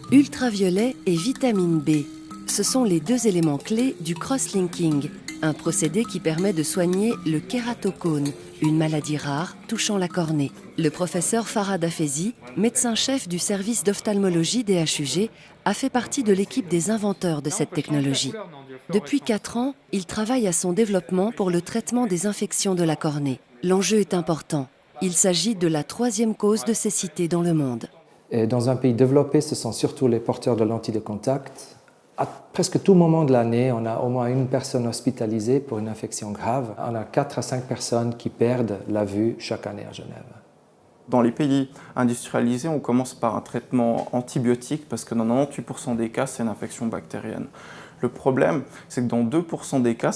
Ultraviolet et vitamine B, ce sont les deux éléments clés du cross-linking, un procédé qui permet de soigner le kératocone, une maladie rare touchant la cornée. Le professeur Farhad Hafezi, médecin-chef du service d'ophtalmologie des HUG, a fait partie de l'équipe des inventeurs de cette technologie. Depuis 4 ans, il travaille à son développement pour le traitement des infections de la cornée. L'enjeu est important. Il s'agit de la 3e cause de cécité dans le monde. Et dans un pays développé, ce sont surtout les porteurs de lentilles de contact. À presque tout moment de l'année, on a au moins une personne hospitalisée pour une infection grave. On a 4 à 5 personnes qui perdent la vue chaque année à Genève. Dans les pays industrialisés, on commence par un traitement antibiotique parce que dans 98% des cas, c'est une infection bactérienne. Le problème, c'est que dans 2% des cas,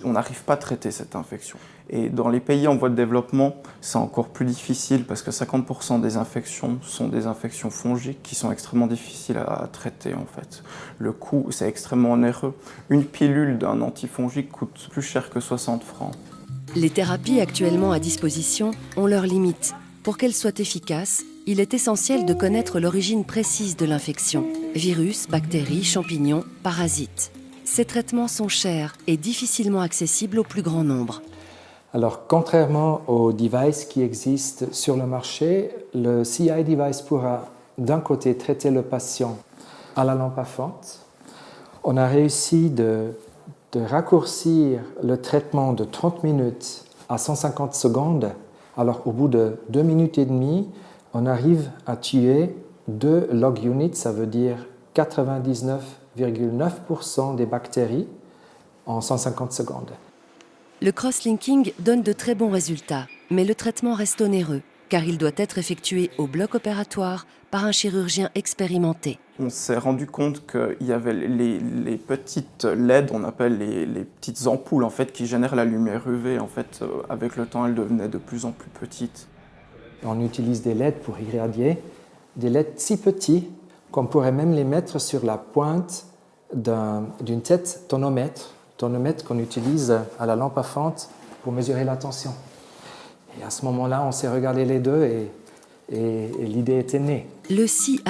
on n'arrive pas à traiter cette infection. Et dans les pays en voie de développement, c'est encore plus difficile parce que 50% des infections sont des infections fongiques qui sont extrêmement difficiles à traiter en fait. Le coût, c'est extrêmement onéreux. Une pilule d'un antifongique coûte plus cher que 60 francs. Les thérapies actuellement à disposition ont leurs limites. Pour qu'elles soient efficaces, il est essentiel de connaître l'origine précise de l'infection. Virus, bactéries, champignons, parasites. Ces traitements sont chers et difficilement accessibles au plus grand nombre. Alors, contrairement aux devices qui existent sur le marché, le CI device pourra d'un côté traiter le patient à la lampe à fente. On a réussi de raccourcir le traitement de 30 minutes à 150 secondes. Alors, au bout de 2 minutes et demie, on arrive à tuer 2 log units, ça veut dire 99,9% des bactéries en 150 secondes. Le cross-linking donne de très bons résultats, mais le traitement reste onéreux, car il doit être effectué au bloc opératoire par un chirurgien expérimenté. On s'est rendu compte qu'il y avait les petites LED, on appelle les petites ampoules en fait, qui génèrent la lumière UV. En fait, avec le temps, elles devenaient de plus en plus petites. On utilise des LED pour irradier, des LED si petits qu'on pourrait même les mettre sur la pointe d'une tête tonomètre qu'on utilise à la lampe à fente pour mesurer la tension. Et à ce moment-là, on s'est regardé les deux et l'idée était née. Le CI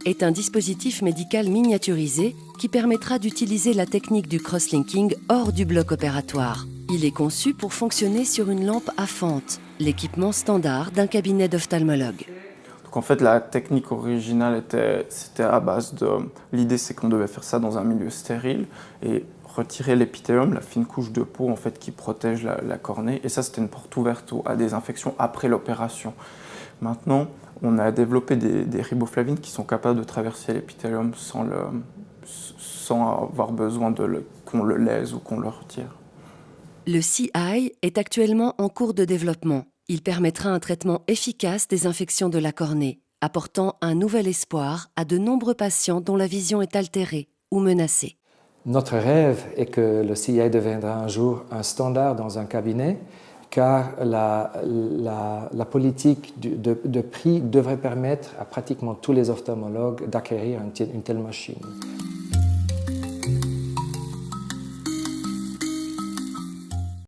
est un dispositif médical miniaturisé qui permettra d'utiliser la technique du cross-linking hors du bloc opératoire. Il est conçu pour fonctionner sur une lampe à fente, l'équipement standard d'un cabinet d'ophtalmologue. Donc en fait, la technique originale c'était à base de... L'idée, c'est qu'on devait faire ça dans un milieu stérile et retirer l'épithélium, la fine couche de peau en fait, qui protège la cornée. Et ça, c'était une porte ouverte à des infections après l'opération. Maintenant, on a développé des riboflavines qui sont capables de traverser l'épithélium sans avoir besoin qu'on le lèse ou qu'on le retire. Le CI est actuellement en cours de développement. Il permettra un traitement efficace des infections de la cornée, apportant un nouvel espoir à de nombreux patients dont la vision est altérée ou menacée. Notre rêve est que le CI deviendra un jour un standard dans un cabinet, car la politique de prix devrait permettre à pratiquement tous les ophtalmologues d'acquérir une telle machine.